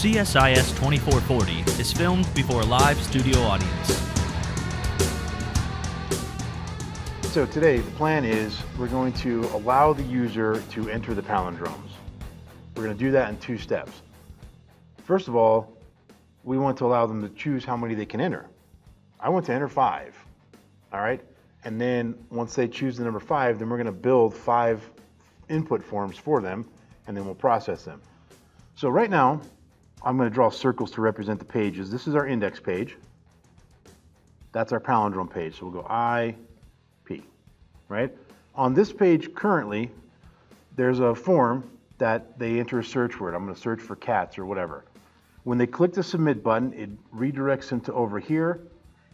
CSIS 2440 is filmed before a live studio audience. So today the plan is we're going to allow the user to enter the palindromes. We're going to do that in 2 steps. First of all, we want to allow them to choose how many they can enter. I want to enter 5, all right? And then once they choose the number 5, then we're going to build 5 input forms for them, and then we'll process them. So right now, I'm going to draw circles to represent the pages. This is our index page. That's our palindrome page. So we'll go I, P, right? On this page currently, there's a form that they enter a search word. I'm going to search for cats or whatever. When they click the submit button, it redirects them to over here.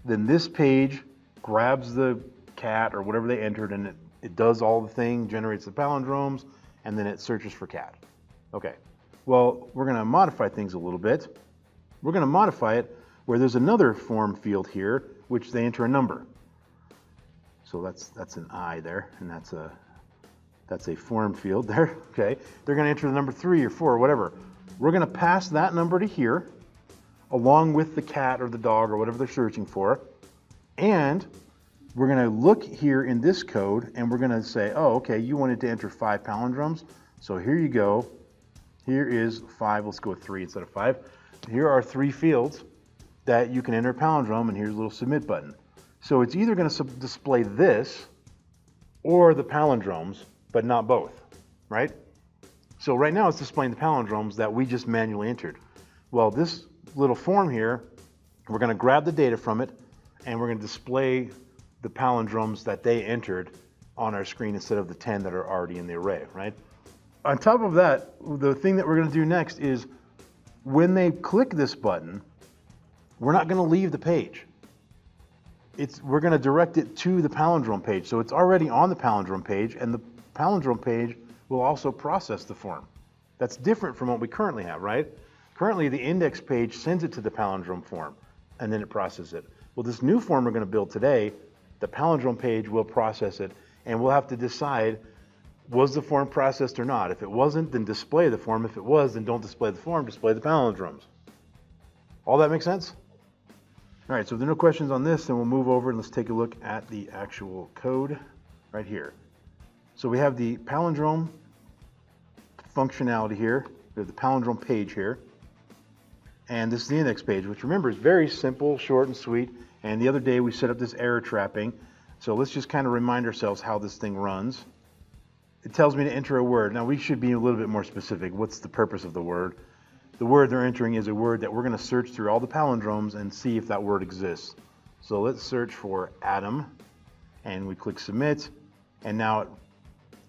Then this page grabs the cat or whatever they entered, and it does all the thing, generates the palindromes, and then it searches for cat. Okay, well, we're going to modify things a little bit. We're going to modify it where there's another form field here, which they enter a number. So that's an I there, and that's a form field there. Okay, they're going to enter the number 3 or 4 or whatever. We're going to pass that number to here, along with the cat or the dog or whatever they're searching for, and we're going to look here in this code, and we're going to say, oh, okay, you wanted to enter 5 palindromes, so here you go. Here is 5. Let's go with 3 instead of 5. Here are 3 fields that you can enter a palindrome, and here's a little submit button. So it's either going to display this or the palindromes, but not both, right? So right now it's displaying the palindromes that we just manually entered. Well, this little form here, we're going to grab the data from it, and we're going to display the palindromes that they entered on our screen instead of the 10 that are already in the array, right? On top of that, the thing that we're going to do next is when they click this button, we're not going to leave the page. We're going to direct it to the palindrome page. So it's already on the palindrome page, and the palindrome page will also process the form. That's different from what we currently have, right? Currently, the index page sends it to the palindrome form, and then it processes it. Well, this new form we're going to build today, the palindrome page will process it, and we'll have to decide, was the form processed or not? If it wasn't, then display the form. If it was, then don't display the form, display the palindromes. All that make sense? All right, so if there are no questions on this, then we'll move over and let's take a look at the actual code right here. So we have the palindrome functionality here. We have the palindrome page here. And this is the index page, which remember is very simple, short and sweet. And the other day we set up this error trapping. So let's just kind of remind ourselves how this thing runs. It tells me to enter a word. Now we should be a little bit more specific. What's the purpose of the word? The word they're entering is a word that we're going to search through all the palindromes and see if that word exists. So let's search for Adam, and we click submit, and now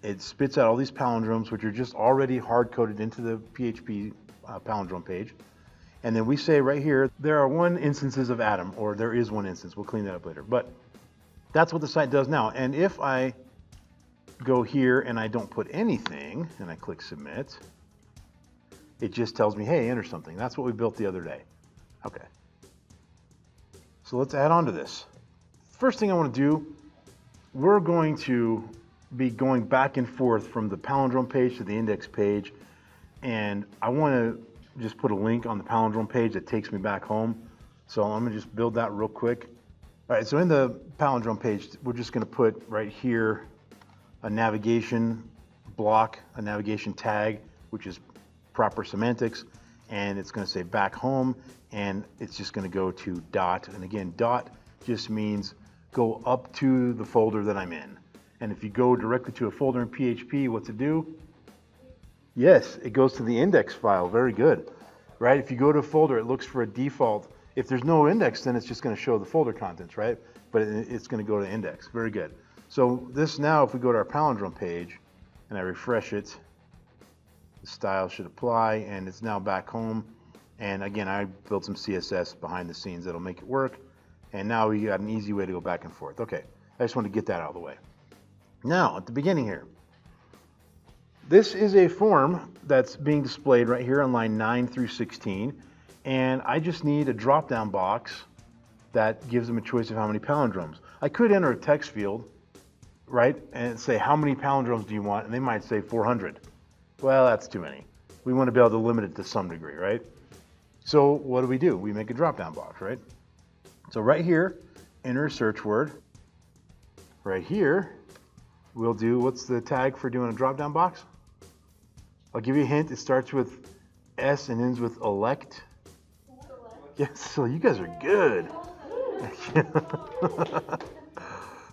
it spits out all these palindromes, which are just already hard-coded into the PHP palindrome page. And then we say right here, there are 1 instances of Adam, or there is 1 instance. We'll clean that up later. But that's what the site does now. And if I go here and I don't put anything, and I click submit, it just tells me, hey, enter something. That's what we built the other day. Okay. So let's add on to this. First thing I want to do, we're going to be going back and forth from the palindrome page to the index page. And I want to just put a link on the palindrome page that takes me back home. So I'm going to just build that real quick. All right, so in the palindrome page, we're just going to put right here a navigation block, a navigation tag, which is proper semantics, and it's going to say back home, and it's just going to go to dot. And again, dot just means go up to the folder that I'm in. And if you go directly to a folder in PHP, what's it do? Yes, it goes to the index file. Very good, right? If you go to a folder, it looks for a default. If there's no index, then it's just going to show the folder contents, right? But it's going to go to index. Very good. So this now, if we go to our palindrome page and I refresh it, the style should apply, and it's now back home. And again, I built some CSS behind the scenes that'll make it work. And now we got an easy way to go back and forth. Okay, I just want to get that out of the way. Now, at the beginning here, this is a form that's being displayed right here on line 9 through 16. And I just need a drop-down box that gives them a choice of how many palindromes. I could enter a text field, right, and say, how many palindromes do you want? And they might say 400. Well, that's too many. We want to be able to limit it to some degree, right? So what do? We make a drop-down box, right? So right here, enter a search word. Right here, we'll do, what's the tag for doing a drop-down box? I'll give you a hint. It starts with S and ends with elect. Yes, so you guys are good.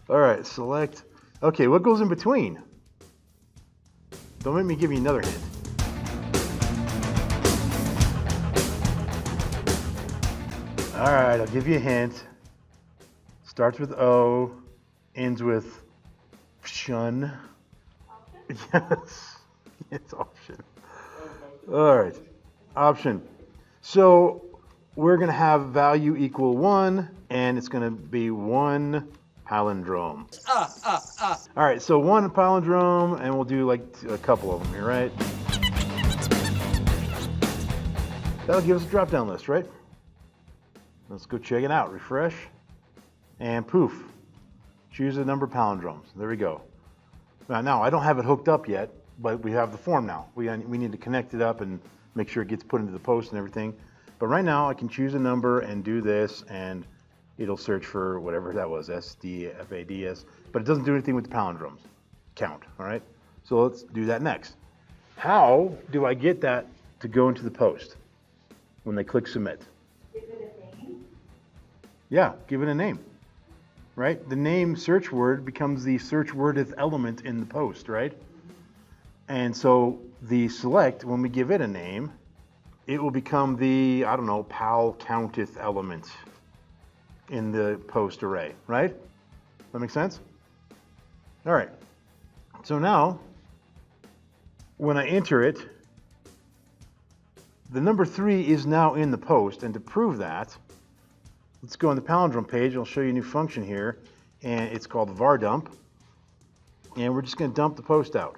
All right, select. Okay, what goes in between? Don't make me give you another hint. All right, I'll give you a hint. Starts with O, ends with shun. Yes, it's option. All right, option. So we're going to have value equal 1, and it's going to be 1 palindrome. All right, so 1 palindrome, and we'll do like a couple of them here, right? That'll give us a drop-down list, right? Let's go check it out. Refresh, and poof. Choose a number of palindromes. There we go. Now, I don't have it hooked up yet, but we have the form now. We need to connect it up and make sure it gets put into the post and everything. But right now, I can choose a number and do this, and it'll search for whatever that was, SDFADS, but it doesn't do anything with the palindromes count, all right? So let's do that next. How do I get that to go into the post when they click submit? Give it a name? Yeah, give it a name, right? The name search word becomes the search wordeth element in the post, right? And so the select, when we give it a name, it will become the, I don't know, pal counteth element in the post array, right? That make sense? All right. So now, when I enter it, the number 3 is now in the post, and to prove that, let's go on the palindrome page. I'll show you a new function here, and it's called var dump, and we're just going to dump the post out.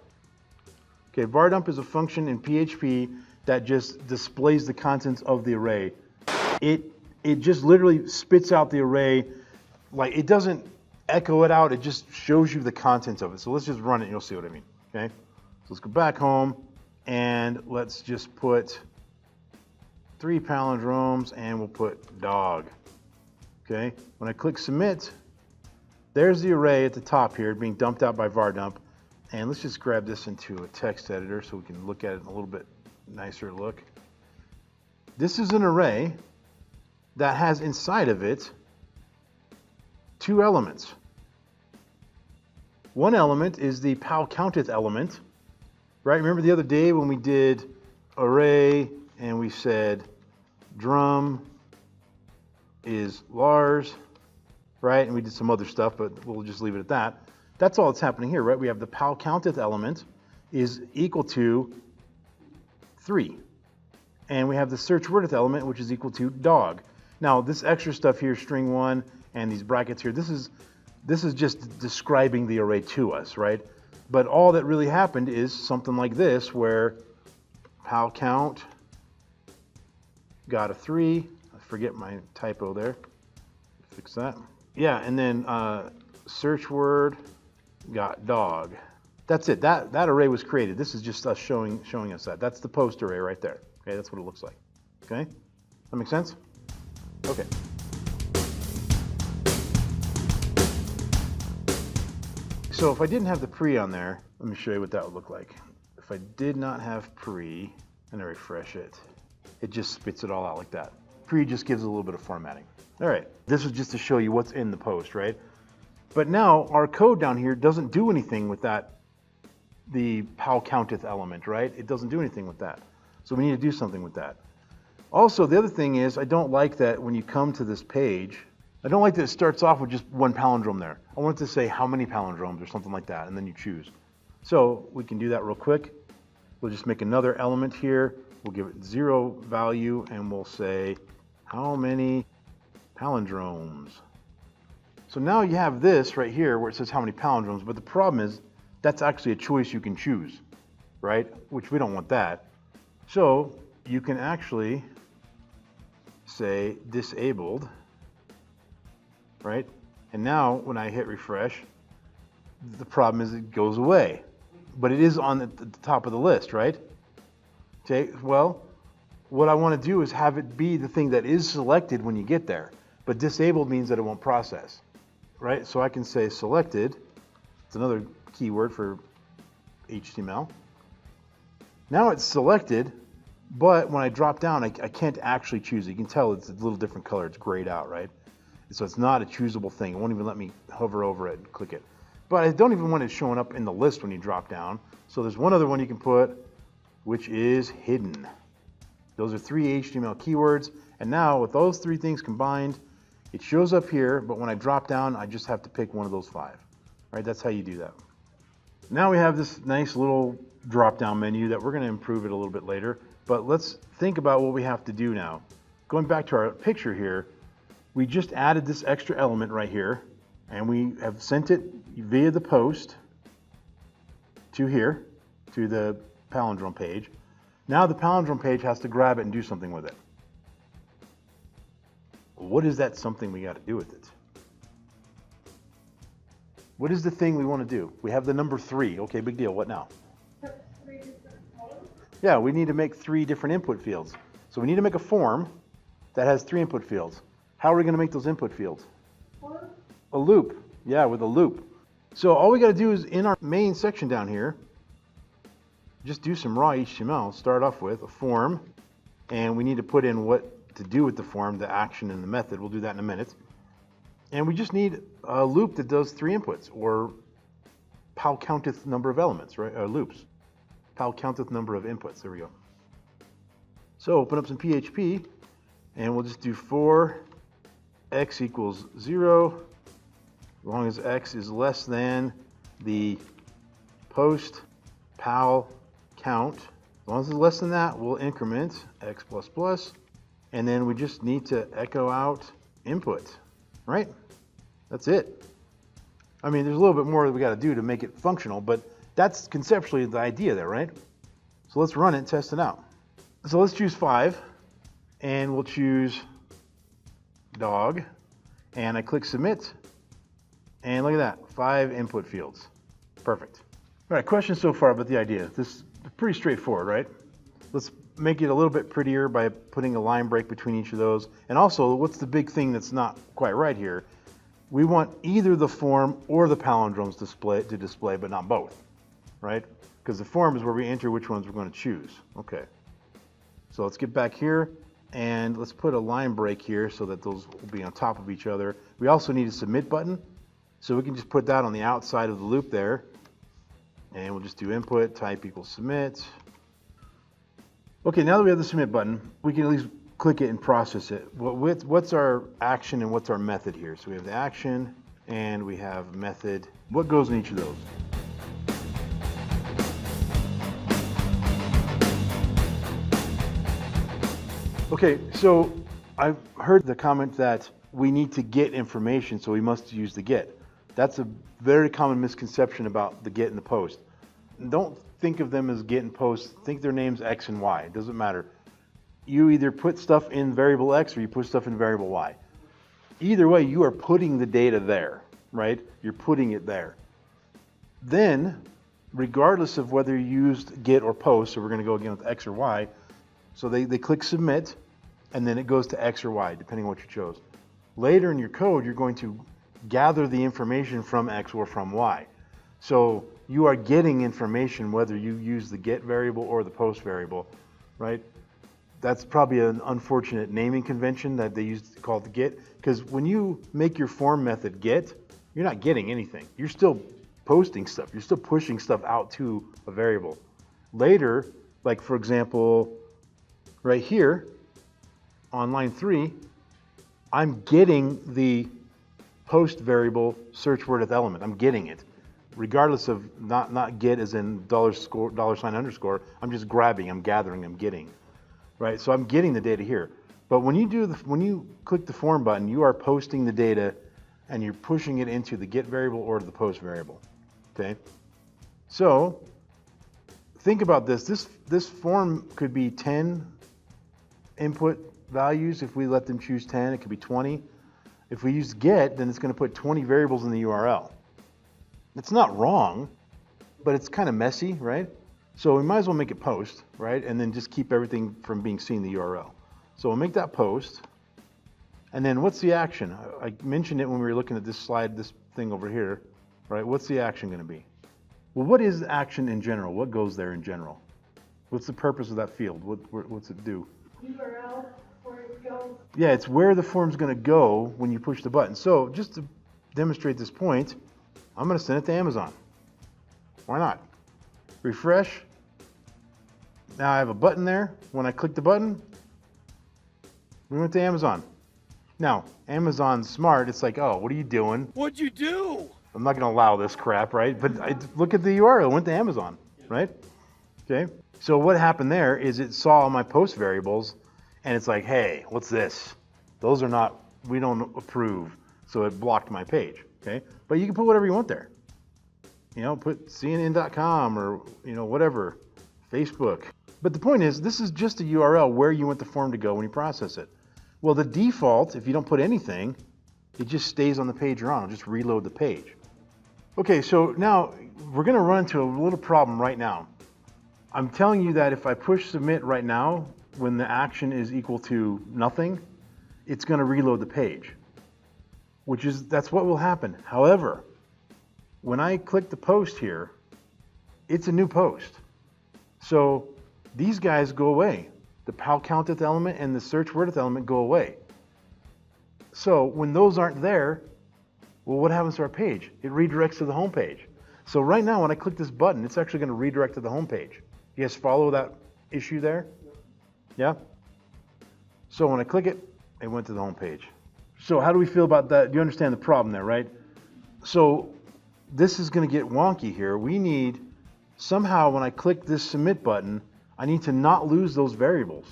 Okay, var dump is a function in PHP that just displays the contents of the array. It just literally spits out the array, like it doesn't echo it out, it just shows you the contents of it. So let's just run it and you'll see what I mean, okay? So let's go back home and let's just put 3 palindromes and we'll put dog, okay? When I click submit, there's the array at the top here being dumped out by var dump. And let's just grab this into a text editor so we can look at it in a little bit nicer look. This is an array that has inside of it 2 elements. One element is the pal counteth element, right? Remember the other day when we did array and we said drum is Lars, right? And we did some other stuff, but we'll just leave it at that. That's all that's happening here, right? We have the pal counteth element is equal to 3. And we have the search wordeth element, which is equal to dog. Now, this extra stuff here, string 1, and these brackets here, this is just describing the array to us, right? But all that really happened is something like this, where pal count got a 3. I forget my typo there. Fix that. Yeah, and then search word got dog. That's it. That array was created. This is just us showing us that. That's the post array right there. Okay, that's what it looks like. Okay, that make sense? Okay. So if I didn't have the pre on there, let me show you what that would look like. If I did not have pre and I refresh it, it just spits it all out like that. Pre just gives a little bit of formatting. All right, this was just to show you what's in the post, right? But now our code down here doesn't do anything with that, the pal counteth element, right? It doesn't do anything with that. So we need to do something with that. Also, the other thing is, I don't like that when you come to this page, I don't like that it starts off with just 1 palindrome there. I want it to say how many palindromes or something like that, and then you choose. So we can do that real quick. We'll just make another element here. We'll give it 0 value, and we'll say how many palindromes. So now you have this right here where it says how many palindromes, but the problem is that's actually a choice you can choose, right? Which we don't want that. So you can actually say disabled, right? And now when I hit refresh, the problem is it goes away, but it is on the top of the list, right? Okay, well, what I want to do is have it be the thing that is selected when you get there, but disabled means that it won't process, right? So I can say selected. It's another keyword for HTML. Now it's selected, but when I drop down, I can't actually choose it. You can tell it's a little different color. It's grayed out, right? So it's not a choosable thing. It won't even let me hover over it and click it. But I don't even want it showing up in the list when you drop down. So there's one other one you can put, which is hidden. Those are 3 HTML keywords. And now with those 3 things combined, it shows up here, but when I drop down, I just have to pick one of those 5. Right? That's how you do that. Now we have this nice little drop-down menu that we're going to improve it a little bit later. But let's think about what we have to do now. Going back to our picture here, we just added this extra element right here, and we have sent it via the post to here, to the Palindrome page. Now the Palindrome page has to grab it and do something with it. What is that something we got to do with it? What is the thing we want to do? We have the number 3. Okay, big deal. What now? Yeah, we need to make 3 different input fields. So we need to make a form that has 3 input fields. How are we going to make those input fields? A loop. Yeah, with a loop. So all we got to do is in our main section down here, just do some raw HTML. Start off with a form, and we need to put in what to do with the form, the action and the method. We'll do that in a minute. And we just need a loop that does 3 inputs, or pal counteth number of elements, right? Loops. Pal counteth number of inputs. There we go. So open up some PHP, and we'll just do for x equals 0, as long as x is less than the post pal count. As long as it's less than that, we'll increment x plus plus, and then we just need to echo out input, right? That's it. I mean, there's a little bit more that we got to do to make it functional, but that's conceptually the idea there, right? So let's run it and test it out. So let's choose 5, and we'll choose dog, and I click submit, and look at that, 5 input fields. Perfect. All right, questions so far about the idea? This is pretty straightforward, right? Let's make it a little bit prettier by putting a line break between each of those. And also, what's the big thing that's not quite right here? We want either the form or the palindromes to display, but not both, right? Because the form is where we enter which ones we're going to choose. Okay. So let's get back here, and let's put a line break here so that those will be on top of each other. We also need a submit button, so we can just put that on the outside of the loop there, and we'll just do input type equals submit. Okay, now that we have the submit button, we can at least click it and process it. What's our action and what's our method here? So we have the action and we have method. What goes in each of those? Okay, so I've heard the comment that we need to get information, so we must use the get. That's a very common misconception about the get and the post. Don't think of them as get and post. Think their names X and Y. It doesn't matter. You either put stuff in variable X or you put stuff in variable Y. Either way, you are putting the data there, right? You're putting it there. Then, regardless of whether you used get or post, so we're going to go again with X or Y, so they click submit, and then it goes to X or Y, depending on what you chose. Later in your code, you're going to gather the information from X or from Y. So you are getting information whether you use the get variable or the post variable, right? That's probably an unfortunate naming convention that they used to call it the get, because when you make your form method get, you're not getting anything. You're still posting stuff. You're still pushing stuff out to a variable. Later, like for example, right here on line 3, I'm getting the post variable search word element. I'm getting it, regardless of not get as in $sign underscore. I'm just grabbing. I'm gathering. I'm getting. Right, so I'm getting the data here. But when you click the form button, you are posting the data, and you're pushing it into the get variable or the post variable. Okay, so think about this. This form could be 10 input values. If we let them choose 10, it could be 20. If we use get, then it's going to put 20 variables in the URL. It's not wrong, but it's kind of messy, right? So we might as well make it post, right? And then just keep everything from being seen in the URL. So we'll make that post. And then what's the action? I mentioned it when we were looking at this slide, this thing over here, right? What's the action going to be? Well, what is action in general? What goes there in general? What's the purpose of that field? What's it do? URL, where it goes. Yeah, it's where the form's going to go when you push the button. So just to demonstrate this point, I'm going to send it to Amazon. Why not? Refresh. Now I have a button there. When I click the button, we went to Amazon. Now, Amazon's smart. It's like, oh, what are you doing? What'd you do? I'm not going to allow this crap, right? But look at the URL. It went to Amazon, right? Okay. So what happened there is it saw my post variables, and it's like, hey, what's this? Those are not, we don't approve. So it blocked my page, okay? But you can put whatever you want there. You know, put CNN.com or, you know, whatever, Facebook. But the point is, this is just a URL where you want the form to go when you process it. Well, the default, if you don't put anything, it just stays on the page you're on. It'll just reload the page. Okay, so now we're going to run into a little problem right now. I'm telling you that if I push submit right now, when the action is equal to nothing, it's going to reload the page, that's what will happen. However, when I click the post here, it's a new post. So these guys go away. The pal counteth element and the search wordeth element go away. So when those aren't there, well, what happens to our page? It redirects to the home page. So right now, when I click this button, it's actually going to redirect to the home page. You guys follow that issue there? Yeah? So when I click it, it went to the home page. So how do we feel about that? Do you understand the problem there, right? So this is going to get wonky here. We need, somehow when I click this submit button, I need to not lose those variables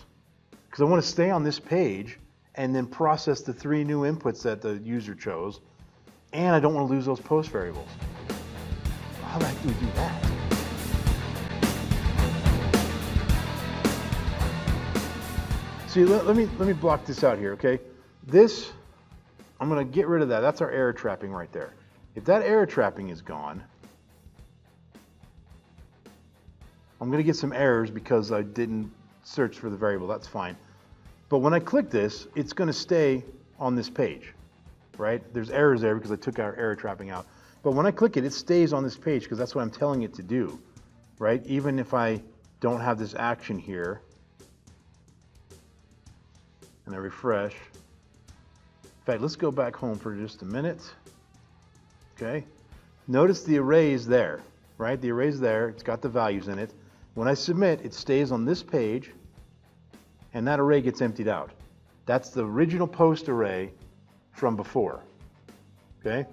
because I want to stay on this page and then process the 3 new inputs that the user chose, and I don't want to lose those post variables. How the heck do we do that? See, let me block this out here, okay? This, I'm going to get rid of that. That's our error trapping right there. If that error trapping is gone, I'm going to get some errors because I didn't search for the variable. That's fine. But when I click this, it's going to stay on this page, right? There's errors there because I took our error trapping out. But when I click it, it stays on this page because that's what I'm telling it to do, right? Even if I don't have this action here, and I refresh. In fact, let's go back home for just a minute. Okay. Notice the array is there, right? The array is there. It's got the values in it. When I submit, it stays on this page, and that array gets emptied out. That's the original post array from before. Okay.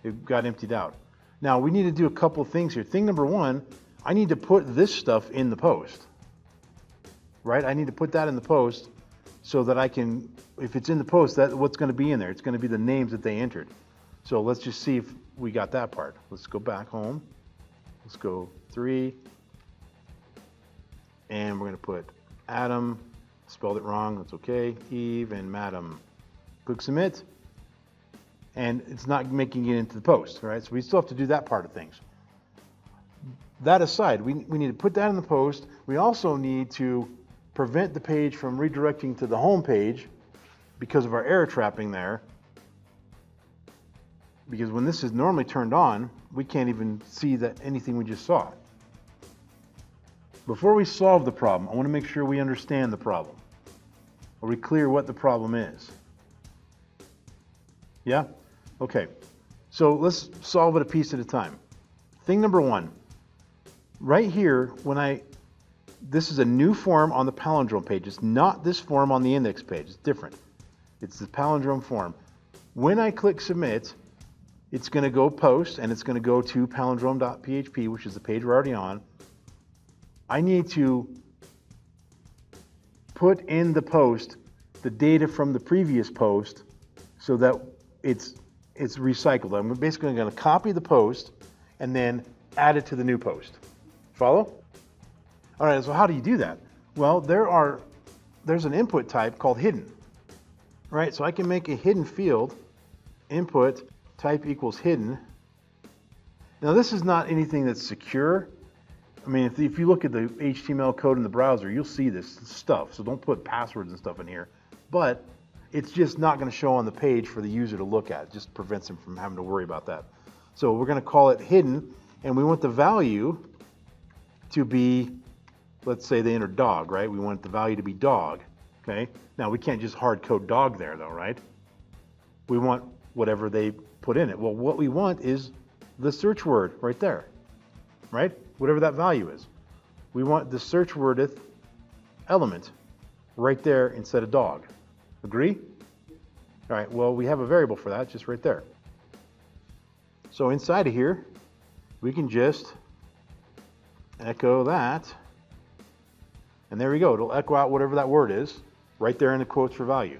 It got emptied out. Now, we need to do a couple of things here. Thing number one, I need to put this stuff in the post, right? I need to put that in the post so that I can, if it's in the post, that's what's going to be in there. It's going to be the names that they entered. So let's just see if we got that part. Let's go back home. Let's go 3. And we're going to put Adam, spelled it wrong, that's okay, Eve and Madam. Click submit. And it's not making it into the post, right? So we still have to do that part of things. That aside, we need to put that in the post. We also need to prevent the page from redirecting to the home page because of our error trapping there. Because when this is normally turned on, we can't even see that anything we just saw. Before we solve the problem, I want to make sure we understand the problem. Are we clear what the problem is? Yeah? Okay. So let's solve it a piece at a time. Thing number one, right here, this is a new form on the Palindrome page. It's not this form on the index page. It's different. It's the Palindrome form. When I click submit, it's going to go post, and it's going to go to palindrome.php, which is the page we're already on. I need to put in the post the data from the previous post so that it's recycled. I'm basically going to copy the post and then add it to the new post. Follow? All right, so how do you do that? Well, there's an input type called hidden, right? So I can make a hidden field, input type equals hidden. Now this is not anything that's secure. I mean, if you look at the HTML code in the browser, you'll see this stuff. So don't put passwords and stuff in here. But it's just not going to show on the page for the user to look at. It just prevents him from having to worry about that. So we're going to call it hidden, and we want the value to be, let's say they entered dog, right? We want the value to be dog, okay? Now we can't just hard code dog there though, right? We want whatever they put in it. Well, what we want is the search word right there, right? Whatever that value is. We want the search wordeth element right there instead of dog. Agree? All right, well, we have a variable for that, just right there. So inside of here, we can just echo that, and there we go. It'll echo out whatever that word is right there in the quotes for value.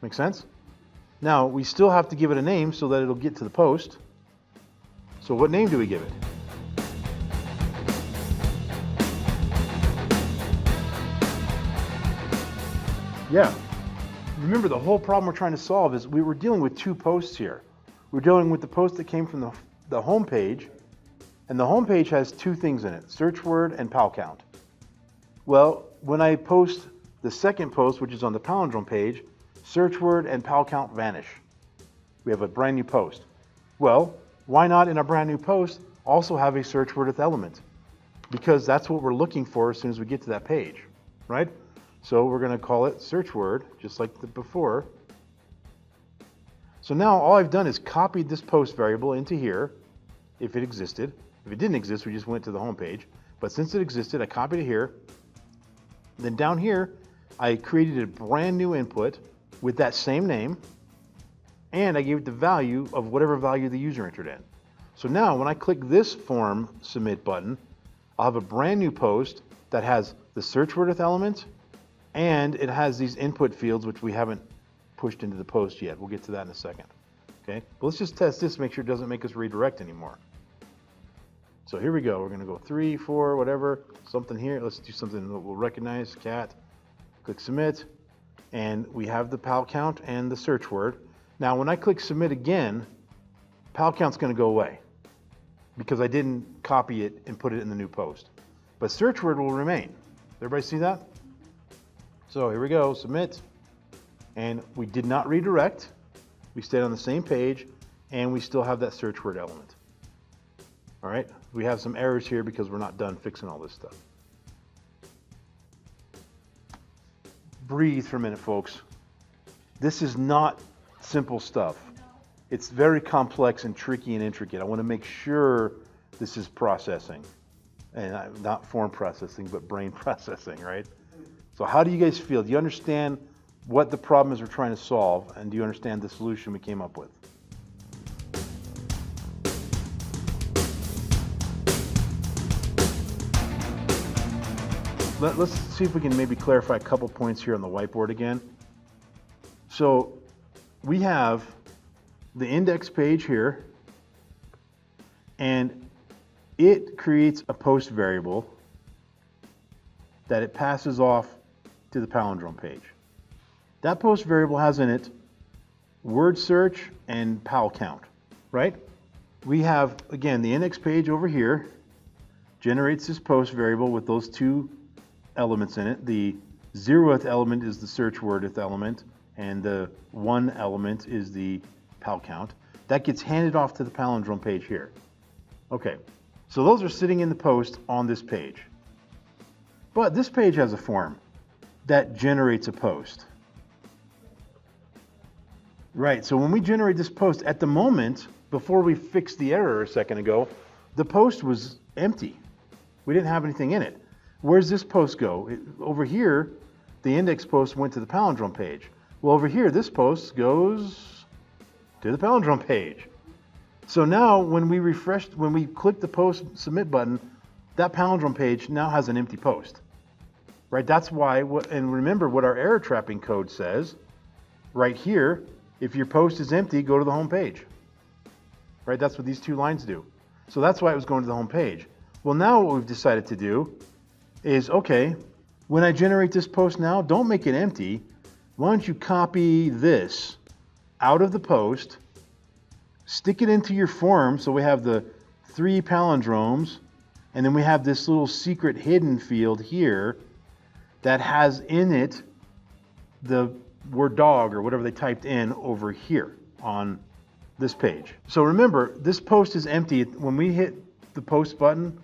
Make sense? Now, we still have to give it a name so that it'll get to the post. So what name do we give it? Yeah. Remember, the whole problem we're trying to solve is we were dealing with two posts here. We're dealing with the post that came from the home page, and the home page has two things in it, search word and pal count. Well, when I post the second post, which is on the Palindrome page, search word and pal count vanish. We have a brand new post. Well, why not in a brand new post also have a search word with element? Because that's what we're looking for as soon as we get to that page, right? So we're going to call it search word, just like before. So now all I've done is copied this post variable into here, if it existed. If it didn't exist, we just went to the home page. But since it existed, I copied it here. Then down here, I created a brand new input with that same name, and I gave it the value of whatever value the user entered in. So now when I click this form submit button, I'll have a brand new post that has the search word with element, and it has these input fields which we haven't pushed into the post yet. We'll get to that in a second. Okay, but let's just test this, make sure it doesn't make us redirect anymore. So here we go. We're going to go 3, 4, whatever, something here. Let's do something that we'll recognize. Cat. Click submit, and we have the pal count and the search word. Now, when I click submit again, pal count's going to go away because I didn't copy it and put it in the new post. But search word will remain. Everybody see that? So here we go, submit, and we did not redirect. We stayed on the same page, and we still have that search word element. All right, we have some errors here because we're not done fixing all this stuff. Breathe for a minute, folks. This is not simple stuff. It's very complex and tricky and intricate. I want to make sure this is processing, and not form processing, but brain processing, right? So how do you guys feel? Do you understand what the problem is we're trying to solve, and do you understand the solution we came up with? Let's see if we can maybe clarify a couple points here on the whiteboard again. So we have the index page here, and it creates a post variable that it passes off to the Palindrome page. That post variable has in it word search and pal count, right? We have, again, the index page over here generates this post variable with those two elements in it. The 0th element is the search wordeth element, and the 1 element is the pal count. That gets handed off to the Palindrome page here. Okay, so those are sitting in the post on this page. But this page has a form that generates a post. Right, so when we generate this post, at the moment, before we fixed the error a second ago, the post was empty. We didn't have anything in it. Where's this post go? Over here, the index post went to the Palindrome page. Well, over here, this post goes to the Palindrome page. So now when we click the post submit button, that Palindrome page now has an empty post. Right, that's why, and remember what our error trapping code says right here, if your post is empty, go to the home page. Right, that's what these two lines do. So that's why it was going to the home page. Well, now what we've decided to do is, okay, when I generate this post now, don't make it empty. Why don't you copy this out of the post, stick it into your form, so we have the 3 palindromes, And then we have this little secret hidden field here that has in it the word dog or whatever they typed in over here on this page. So remember, this post is empty. When we hit the post button,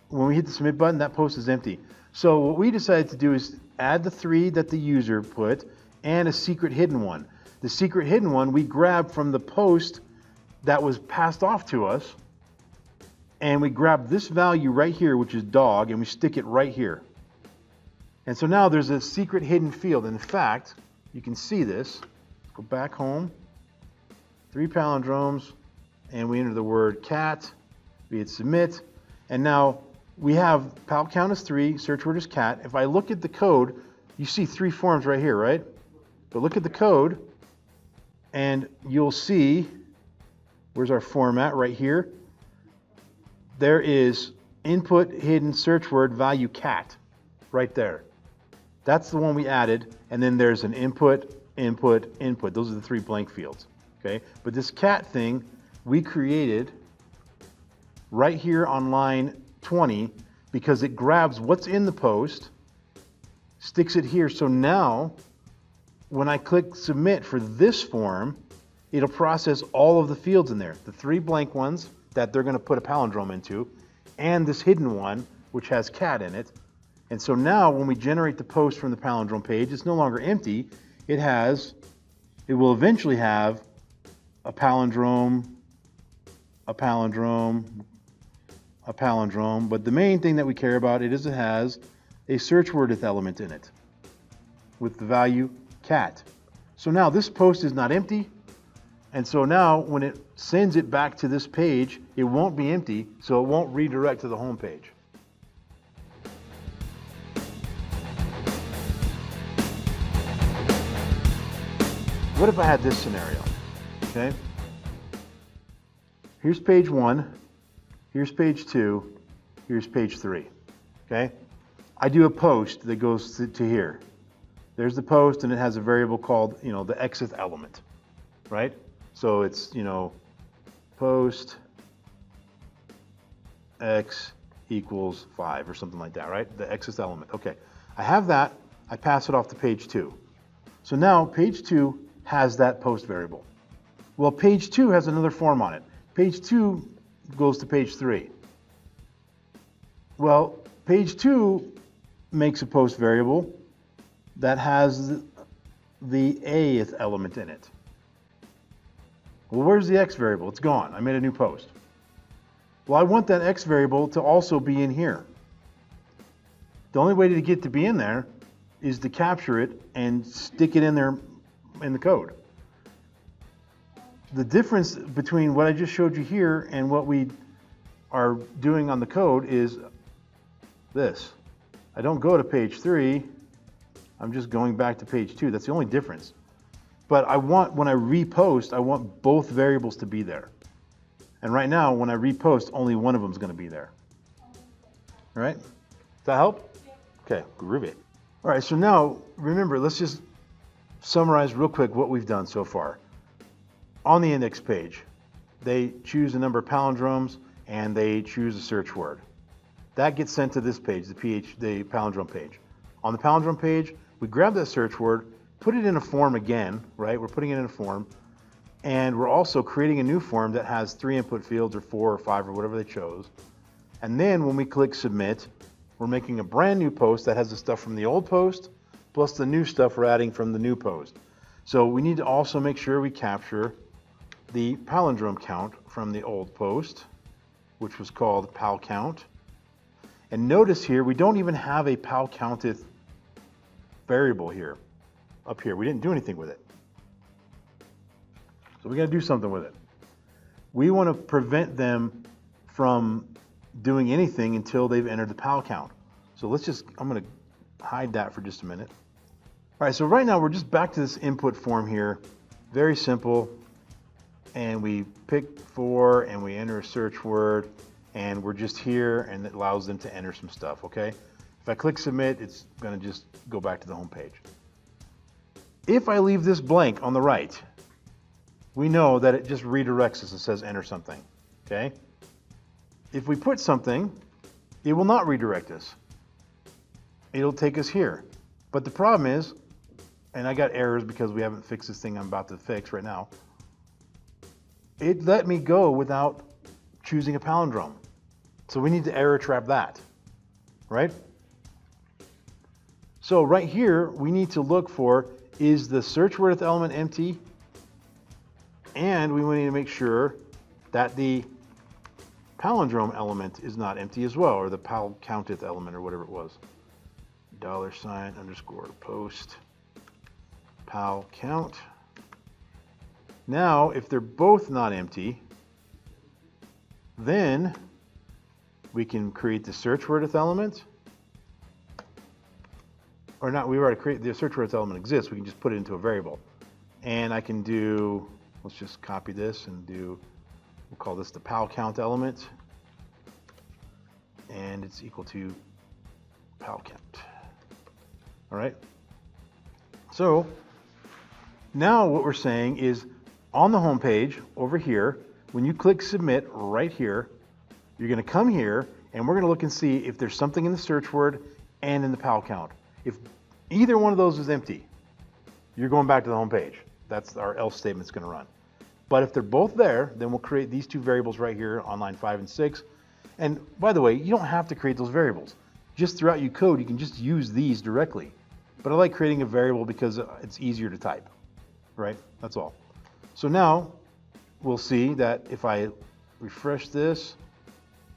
when we hit the submit button, that post is empty. So what we decided to do is add the 3 that the user put and a secret hidden one. The secret hidden one we grabbed from the post that was passed off to us, and we grab this value right here, which is dog, and we stick it right here. And so now there's a secret hidden field. In fact, you can see this. Go back home, 3 palindromes, and we enter the word cat, we hit submit, and now we have pal count is 3, search word is cat. If I look at the code, you see 3 forms right here, right? But look at the code, and you'll see, where's our format right here? There is input hidden search word value cat right there. That's the one we added, and then there's an input, input, input. Those are the 3 blank fields, okay? But this cat thing we created right here on line 20 because it grabs what's in the post, sticks it here. So now when I click submit for this form, it'll process all of the fields in there, the 3 blank ones that they're going to put a palindrome into, and this hidden one which has cat in it. And so now when we generate the post from the palindrome page, it's no longer empty. It will eventually have a palindrome, a palindrome, a palindrome, but the main thing that we care about it has a search word element in it with the value cat. So now this post is not empty, and so now when it sends it back to this page, it won't be empty, so it won't redirect to the home page. What if I had this scenario? Okay. Here's page 1, here's page 2, here's page 3. Okay. I do a post that goes to here. There's the post, and it has a variable called, the xth element, right? So it's, post x equals 5 or something like that, right? The xth element. Okay. I have that. I pass it off to page 2. So now page 2 has that post variable. Well, page 2 has another form on it. Page 2 goes to page 3. Well, page 2 makes a post variable that has the ath element in it. Well, where's the x variable? It's gone. I made a new post. Well, I want that x variable to also be in here. The only way to get to be in there is to capture it and stick it in there in the code. The difference between what I just showed you here and what we are doing on the code is this. I don't go to page 3, I'm just going back to page 2. That's the only difference. But when I repost, I want both variables to be there. And right now, when I repost, only one of them is going to be there. All right? Does that help? Okay, groovy. All right, so now, remember, let's just summarize real quick what we've done so far. On the index page, they choose a number of palindromes and they choose a search word. That gets sent to this page, the palindrome page. On the palindrome page, we grab that search word, put it in a form again, right? We're putting it in a form, and we're also creating a new form that has 3 input fields or 4 or 5 or whatever they chose. And then when we click submit, we're making a brand new post that has the stuff from the old post plus the new stuff we're adding from the new post. So we need to also make sure we capture the palindrome count from the old post, which was called pal count. And notice here, we don't even have a pal counteth variable here, up here. We didn't do anything with it. So we got to do something with it. We want to prevent them from doing anything until they've entered the pal count. So I'm going to hide that for just a minute. All right, so right now we're just back to this input form here. Very simple. And we pick 4 and we enter a search word, and we're just here, and it allows them to enter some stuff, okay? If I click submit, it's going to just go back to the home page. If I leave this blank on the right, we know that it just redirects us and says enter something, okay? If we put something, it will not redirect us. It'll take us here. But the problem is, and I got errors because we haven't fixed this thing I'm about to fix right now, it let me go without choosing a palindrome. So we need to error trap that, right? So right here, we need to look for, is the search word element empty? And we need to make sure that the palindrome element is not empty as well, or the pal counteth element, or whatever it was. $_post pal count. Now, if they're both not empty, then we can create the search word element. Or not, we already created the search word element exists. We can just put it into a variable. And I can do, let's just copy this and do, we'll call this the pal count element. And it's equal to pal count. All right. So now what we're saying is on the home page over here, when you click submit right here, you're going to come here and we're going to look and see if there's something in the search word and in the pal count. If either one of those is empty, you're going back to the home page. That's our else statement's going to run. But if they're both there, then we'll create these two variables right here on line 5 and 6. And by the way, you don't have to create those variables. Just throughout your code, you can just use these directly. But I like creating a variable because it's easier to type, right? That's all. So now we'll see that if I refresh this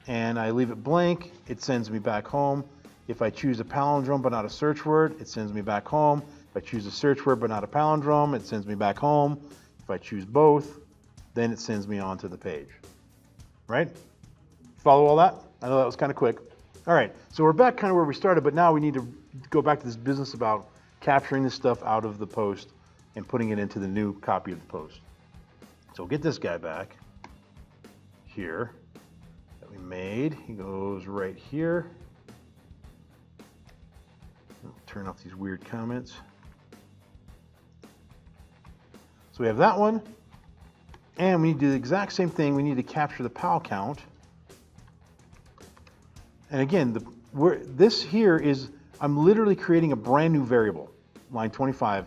and I leave it blank, it sends me back home. If I choose a palindrome but not a search word, it sends me back home. If I choose a search word but not a palindrome, it sends me back home. If I choose both, then it sends me onto the page, right? Follow all that? I know that was kind of quick. All right, so we're back kind of where we started, but now we need to go back to this business about capturing this stuff out of the post and putting it into the new copy of the post. So we'll get this guy back here that we made. He goes right here. I'll turn off these weird comments. So we have that one, and we need to do the exact same thing. We need to capture the pal count. And again, this here is, I'm literally creating a brand new variable, line 25,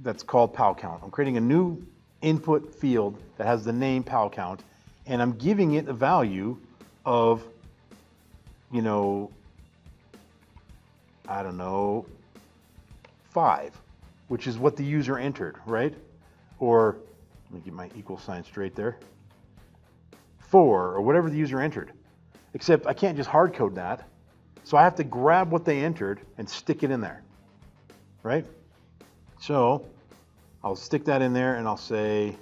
that's called pal count. I'm creating a new input field that has the name pal count, and I'm giving it a value of, you know, I don't know, 5, which is what the user entered, right? Or, let me get my equal sign straight there, 4, or whatever the user entered. Except I can't just hard code that. So I have to grab what they entered and stick it in there, right? So I'll stick that in there and I'll say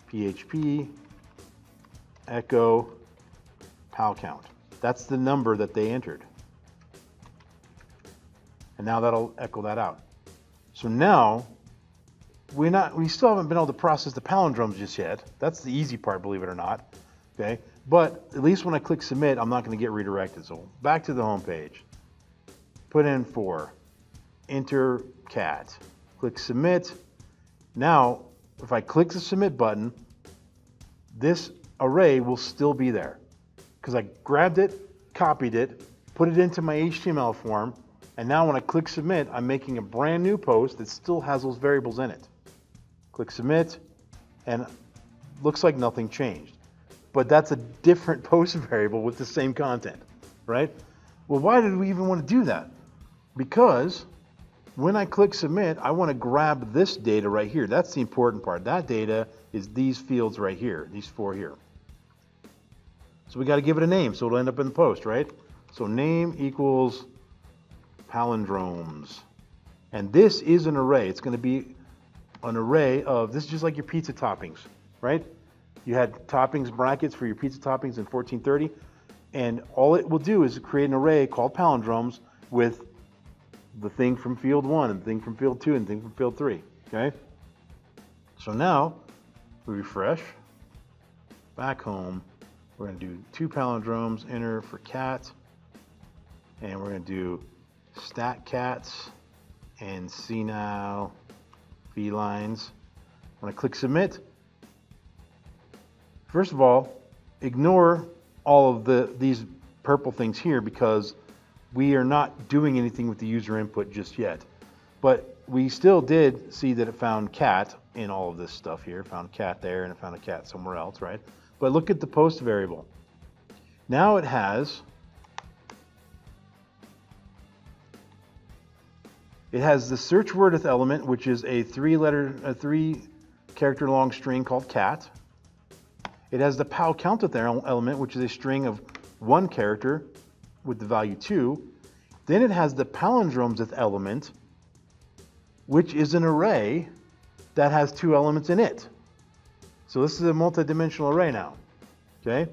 PHP echo pal count. That's the number that they entered. And now that'll echo that out. So now we still haven't been able to process the palindromes just yet. That's the easy part, believe it or not. Okay. But at least when I click submit, I'm not going to get redirected. So back to the home page. Put in 4. Enter cat. Click submit. Now, if I click the submit button, this array will still be there because I grabbed it, copied it, put it into my HTML form, and now when I click submit, I'm making a brand new post that still has those variables in it. Click submit, and looks like nothing changed. But that's a different post variable with the same content, right? Well, why did we even want to do that? Because when I click submit, I want to grab this data right here. That's the important part. That data is these fields right here, these 4 here. So we got to give it a name, so it'll end up in the post, right? So name equals palindromes. And this is an array. It's going to be an array of, this is just like your pizza toppings, right? You had toppings brackets for your pizza toppings in 1430, and all it will do is create an array called palindromes with the thing from field 1 and the thing from field 2 and the thing from field 3, okay? So now, we refresh, back home, we're going to do 2 palindromes, enter for cat, and we're going to do stat cats and senile felines. When I click submit, first of all, ignore all of these purple things here because we are not doing anything with the user input just yet. But we still did see that it found cat in all of this stuff here. It found cat there and it found a cat somewhere else, right? But look at the post variable. Now it has the search wordeth element, which is a 3-character long string called cat. It has the pal counteth element, which is a string of 1 character with the value 2. Then it has the palindromeseth element, which is an array that has 2 elements in it. So this is a multi-dimensional array now. Okay?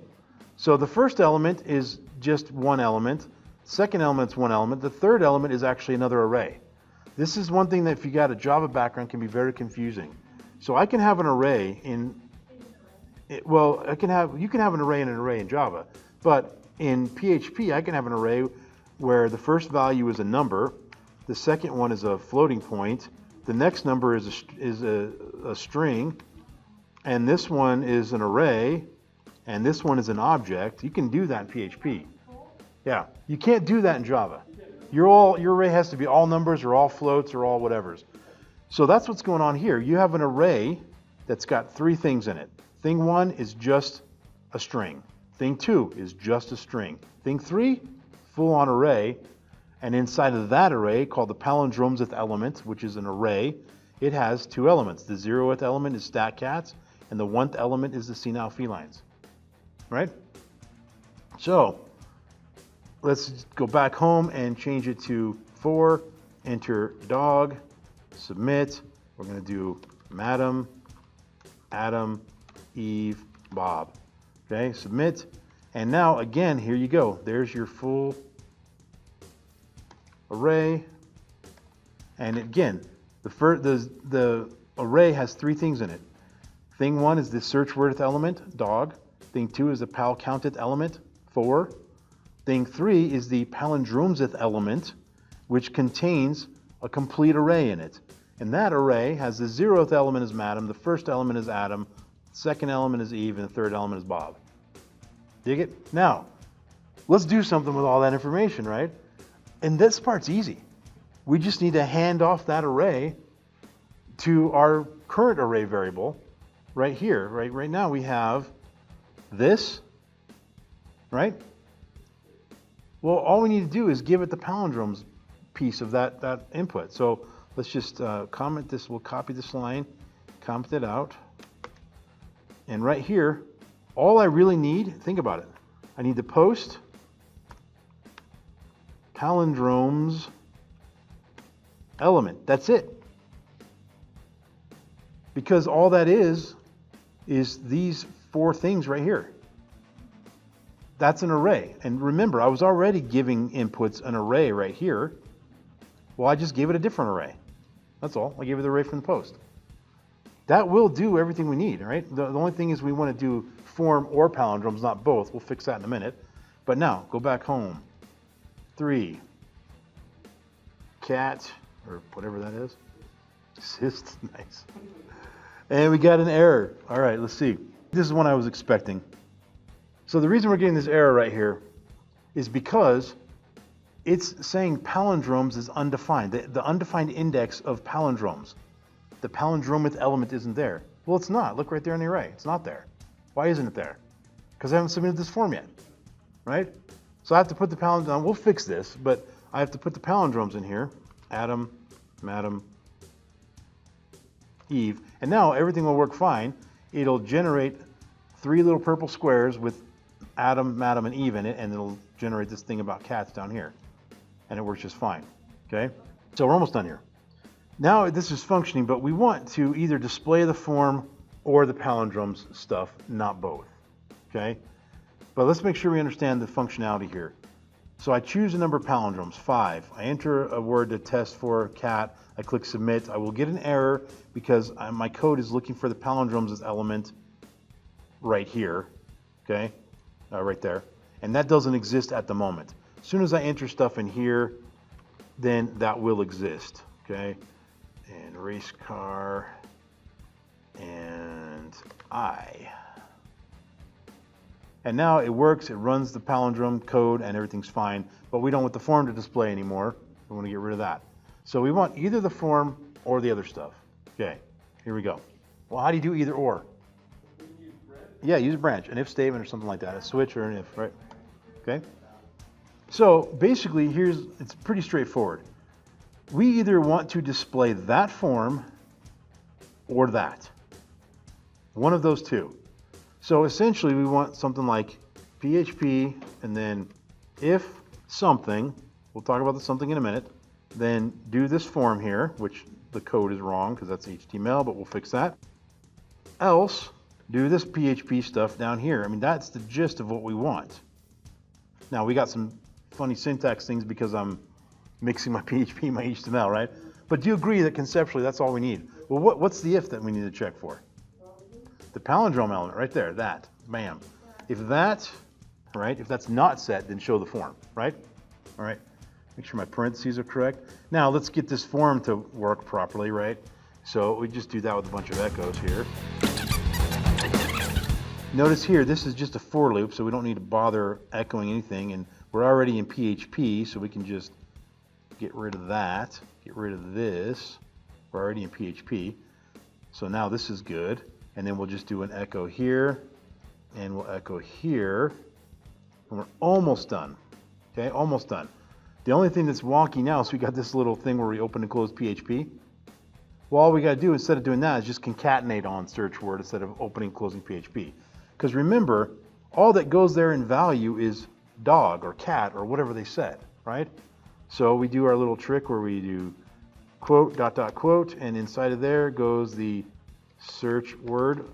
So the first element is just 1 element. Second element is 1 element. The third element is actually another array. This is one thing that if you got a Java background can be very confusing. So I can have an array in, well, you can have an array in Java, but in PHP I can have an array where the first value is a number, the second one is a floating point, the next number is a string, and this one is an array, and this one is an object. You can do that in PHP. Yeah, you can't do that in Java. Your array has to be all numbers or all floats or all whatevers. So that's what's going on here. You have an array that's got 3 things in it. Thing 1 is just a string. Thing 2 is just a string. Thing 3, full-on array. And inside of that array, called the palindromeseth element, which is an array, it has 2 elements. The 0th element is stat cats, and the 1th element is the senile felines. Right? So let's go back home and change it to 4, enter dog, submit. We're going to do Madam, Adam, Eve, Bob. Okay, submit. And now again, here you go. There's your full array. And again, the array has 3 things in it. Thing 1 is the search wordeth element, dog. Thing 2 is the pal counteth element, 4. Thing 3 is the palindromeseth element, which contains a complete array in it. And that array has the 0th element is Madam, the first element is Adam, the second element is Eve, and the third element is Bob. Dig it? Now, let's do something with all that information, right? And this part's easy. We just need to hand off that array to our current array variable right here. Right now we have this, right? Well, all we need to do is give it the palindromes piece of that input. So let's just comment this. We'll copy this line, comment it out. And right here, all I really need, think about it. I need the post palindromes element. That's it. Because all that is these 4 things right here. That's an array. And remember, I was already giving inputs an array right here. Well, I just gave it a different array. That's all. I gave it the array from the post. That will do everything we need, right? The only thing is we want to do form or palindromes, not both. We'll fix that in a minute. But now, go back home. 3, cat, or whatever that is. Assist, nice. And we got an error. All right, let's see. This is one I was expecting. So the reason we're getting this error right here is because it's saying palindromes is undefined. The undefined index of palindromes. The palindrometh element isn't there. Well, it's not. Look right there on the array. It's not there. Why isn't it there? Because I haven't submitted this form yet, right? So I have to put the palindrome. We'll fix this, but I have to put the palindromes in here. Adam, Madam, Eve. And now everything will work fine. It'll generate 3 little purple squares with Adam, Madam, and Eve in it, and it'll generate this thing about cats down here. And it works just fine, okay? So we're almost done here. Now this is functioning, but we want to either display the form or the palindromes stuff, not both, okay? But let's make sure we understand the functionality here. So I choose a number of palindromes, 5. I enter a word to test for cat. I click submit. I will get an error because my code is looking for the palindromes as element right here, okay? Right there. And that doesn't exist at the moment. As soon as I enter stuff in here, then that will exist, okay? And race car and I. And now it works, it runs the palindrome code and everything's fine, but we don't want the form to display anymore. We want to get rid of that. So we want either the form or the other stuff. Okay, here we go. Well, how do you do either or? Yeah, use a branch, an if statement or something like that, a switch or an if, right? Okay. So basically it's pretty straightforward. We either want to display that form or that. One of those two. So essentially we want something like PHP and then if something, we'll talk about the something in a minute, then do this form here, which the code is wrong because that's HTML, but we'll fix that. Else, do this PHP stuff down here. I mean, that's the gist of what we want. Now we got some funny syntax things because I'm mixing my PHP and my HTML, right? But do you agree that conceptually that's all we need? Well, what's the if that we need to check for? The palindrome element right there, that, bam. If that, right, if that's not set, then show the form, right? All right, make sure my parentheses are correct. Now let's get this form to work properly, right? So we just do that with a bunch of echoes here. Notice here, this is just a for loop, so we don't need to bother echoing anything, and we're already in PHP, so we can just get rid of that, get rid of this. We're already in PHP, so now this is good. And then we'll just do an echo here, and we'll echo here, and we're almost done. Okay, almost done. The only thing that's wonky now is we got this little thing where we open and close PHP. Well, all we got to do instead of doing that is just concatenate on search word instead of opening and closing PHP. Because remember, all that goes there in value is dog or cat or whatever they said, right? So we do our little trick where we do quote, dot, dot, quote, and inside of there goes the search word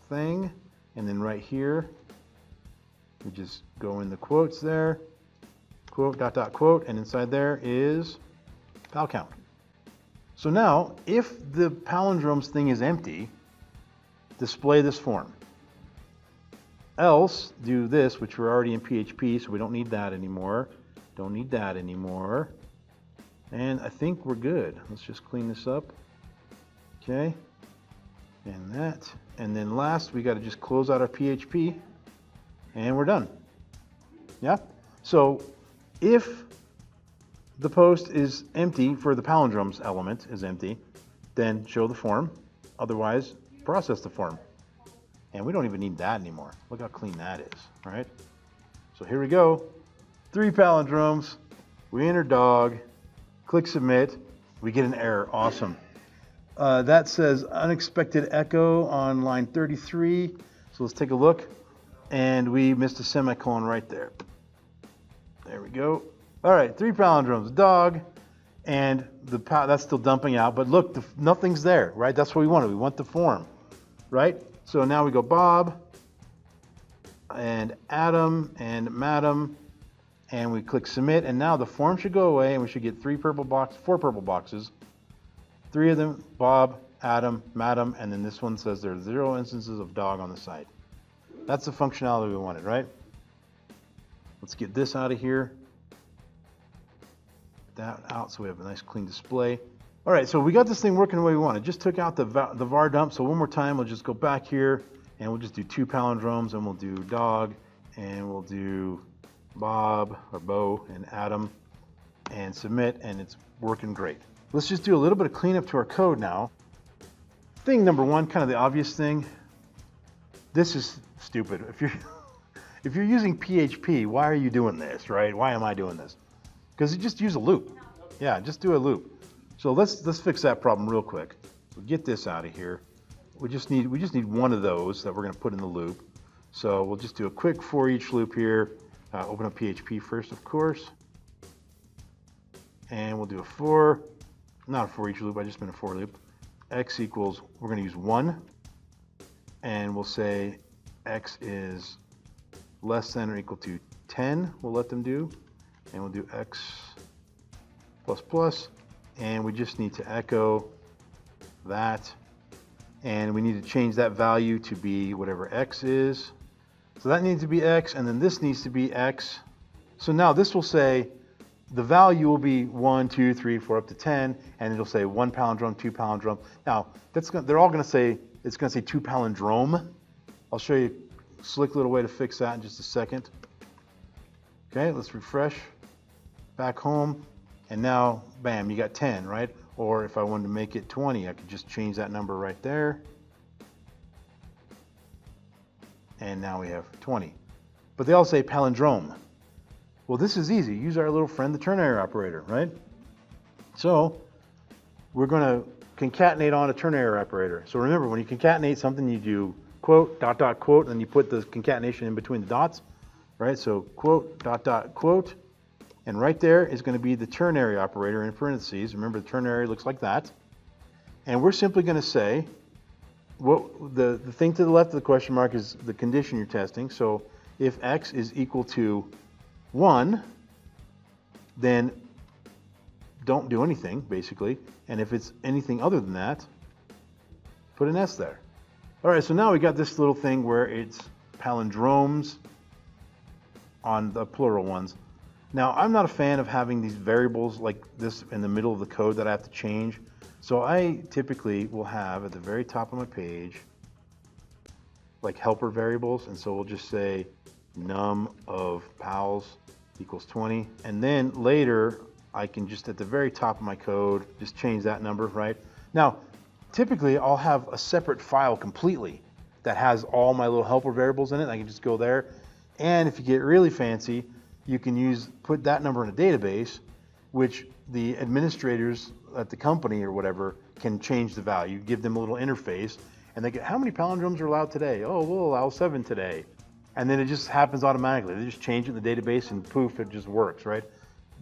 thing, and then right here we just go in the quotes there, quote, dot, dot, quote, and inside there is pal count. So now if the palindromes thing is empty, display this form. Else do this, which we're already in PHP, so we don't need that anymore. Don't need that anymore. And I think we're good. Let's just clean this up. Okay. And that, and then last we got to just close out our PHP and we're done. Yeah, so if the post is empty for the palindromes element is empty, then show the form, otherwise process the form. And we don't even need that anymore. Look how clean that is, right? So here we go, 3 palindromes, we enter dog, click submit, we get an error, awesome. That says unexpected echo on line 33. So let's take a look. And we missed a semicolon right there. There we go. All right, 3 palindromes, dog, and that's still dumping out. But look, nothing's there, right? That's what we wanted. We want the form, right? So now we go Bob, and Adam, and Madam, and we click submit. And now the form should go away, and we should get 4 purple boxes. 3 of them, Bob, Adam, Madam, and then this one says there's 0 instances of dog on the site. That's the functionality we wanted, right? Let's get this out of here. That out so we have a nice clean display. All right, so we got this thing working the way we want. It just took out the var dump. So one more time, we'll just go back here and we'll just do 2 palindromes and we'll do dog and we'll do Bob or Bo and Adam and submit, and it's working great. Let's just do a little bit of cleanup to our code now. Thing number 1, kind of the obvious thing. This is stupid. If you're using PHP, why are you doing this, right? Why am I doing this? Because you just use a loop. Yeah, just do a loop. So let's fix that problem real quick. We'll get this out of here. We just need one of those that we're going to put in the loop. So we'll just do a quick for each loop here. Open up PHP first, of course. And we'll do a for, not a for each loop, I just meant a for loop. X equals, we're going to use 1. And we'll say X is less than or equal to 10. We'll let them do. And we'll do X plus plus. And we just need to echo that. And we need to change that value to be whatever X is. So that needs to be X, and then this needs to be X. So now this will say the value will be 1, 2, 3, 4, up to 10, and it'll say 1 palindrome, 2 palindrome. Now they're all going to say, it's going to say 2 palindrome. I'll show you slick little way to fix that in just a second. Okay, let's refresh. Back home, and now, bam, you got 10, right? Or if I wanted to make it 20, I could just change that number right there. And now we have 20. But they all say palindrome. Well, this is easy. Use our little friend, the ternary operator, right? So we're going to concatenate on a ternary operator. So remember, when you concatenate something, you do quote, dot, dot, quote, and then you put the concatenation in between the dots, right? So quote, dot, dot, quote. And right there is going to be the ternary operator in parentheses. Remember, the ternary looks like that. And we're simply going to say, what the thing to the left of the question mark is the condition you're testing. So if x is equal to 1, then don't do anything, basically. And if it's anything other than that, put an S there. All right, so now we got this little thing where it's palindromes on the plural ones. Now, I'm not a fan of having these variables like this in the middle of the code that I have to change. So I typically will have at the very top of my page, like helper variables. And so we'll just say num of pals equals 20. And then later, I can just at the very top of my code, just change that number, right? Now, typically I'll have a separate file completely that has all my little helper variables in it. I can just go there. And if you get really fancy, you can put that number in a database, which the administrators at the company or whatever can change the value, give them a little interface, and they get, how many palindromes are allowed today? Oh, we'll allow 7 today. And then it just happens automatically. They just change it in the database and poof, it just works, right?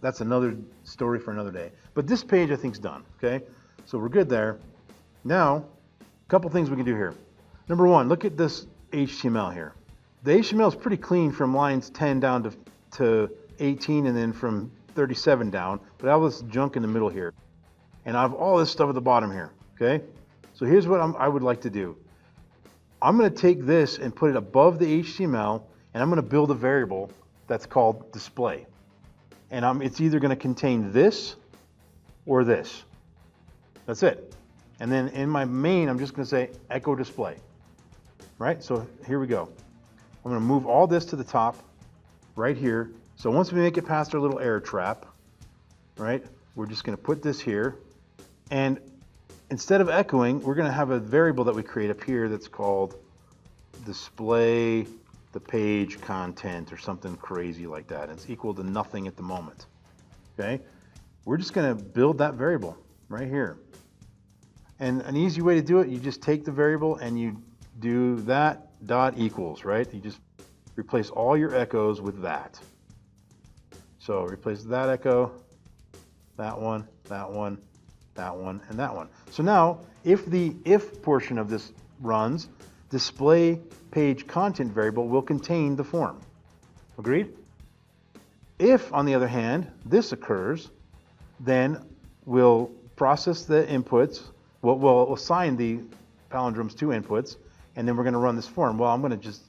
That's another story for another day. But this page I think is done, okay? So we're good there. Now, a couple things we can do here. Number one, look at this HTML here. The HTML is pretty clean from lines 10 down to 18 and then from 37 down, but I have this junk in the middle here. And I have all this stuff at the bottom here, okay? So here's what I would like to do. I'm going to take this and put it above the HTML, and I'm going to build a variable that's called display. And it's either going to contain this or this. That's it. And then in my main, I'm just going to say echo display, right? So here we go. I'm going to move all this to the top right here. So once we make it past our little error trap, right, we're just going to put this here. And instead of echoing, we're going to have a variable that we create up here that's called display the page content or something crazy like that. It's equal to nothing at the moment. Okay, we're just going to build that variable right here. And an easy way to do it, you just take the variable and you do that dot equals, right? You just replace all your echoes with that. So replace that echo, that one, that one, that one, and that one. So now, if the if portion of this runs, display page content variable will contain the form. Agreed? If, on the other hand, this occurs, then we'll process the inputs, we'll assign the palindromes to inputs, and then we're going to run this form. Well, I'm going to just,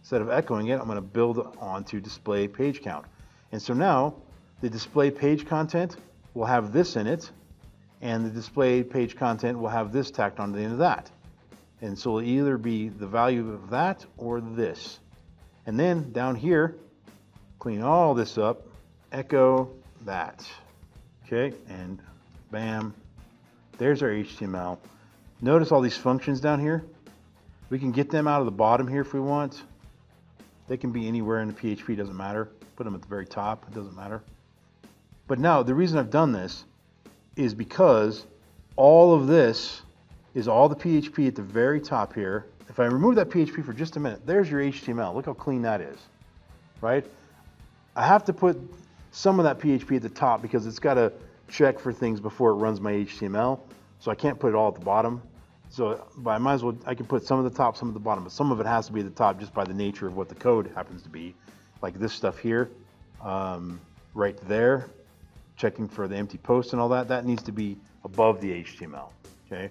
instead of echoing it, I'm going to build onto display page count. And so now, the display page content will have this in it, and the display page content will have this tacked onto the end of that. And so it'll either be the value of that or this. And then down here, clean all this up, echo that. Okay, and bam, there's our HTML. Notice all these functions down here. We can get them out of the bottom here if we want. They can be anywhere in the PHP, doesn't matter. Put them at the very top, it doesn't matter. But now, the reason I've done this is because all of this is all the PHP at the very top here. If I remove that PHP for just a minute, there's your HTML. Look how clean that is, right? I have to put some of that PHP at the top because it's got to check for things before it runs my HTML. So I can't put it all at the bottom. So but I might as well, I can put some at the top, some at the bottom, but some of it has to be at the top just by the nature of what the code happens to be. Like this stuff here, right there, checking for the empty post and all that, that needs to be above the HTML, okay?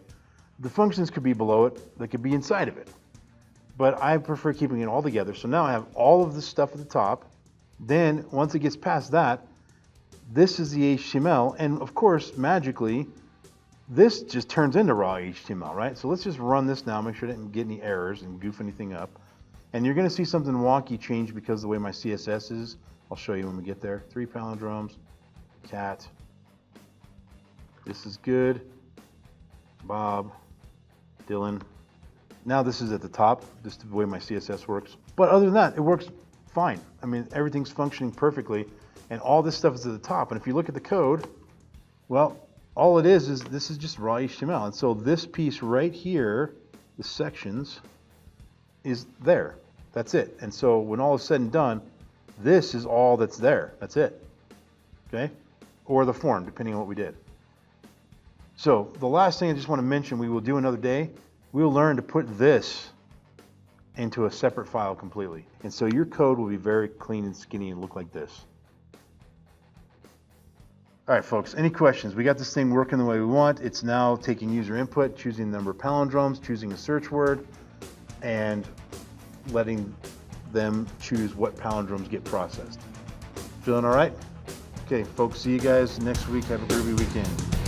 The functions could be below it, they could be inside of it. But I prefer keeping it all together. So now I have all of this stuff at the top. Then once it gets past that, this is the HTML. And of course, magically, this just turns into raw HTML, right? So let's just run this now, make sure I didn't get any errors and goof anything up. And you're gonna see something wonky change because of the way my CSS is. I'll show you when we get there. 3 palindromes, cat. This is good. Bob, Dylan. Now this is at the top, just the way my CSS works. But other than that, it works fine. I mean, everything's functioning perfectly, and all this stuff is at the top. And if you look at the code, well, all it is this is just raw HTML. And so this piece right here, the sections, is there. That's it. And so when all is said and done, this is all that's there. That's it. Okay? Or the form, depending on what we did. So the last thing I just want to mention, we will do another day. We'll learn to put this into a separate file completely. And so your code will be very clean and skinny and look like this. All right, folks, any questions? We got this thing working the way we want. It's now taking user input, choosing the number of palindromes, choosing a search word, and letting them choose what palindromes get processed. Feeling all right? Okay, folks, see you guys next week. Have a groovy weekend.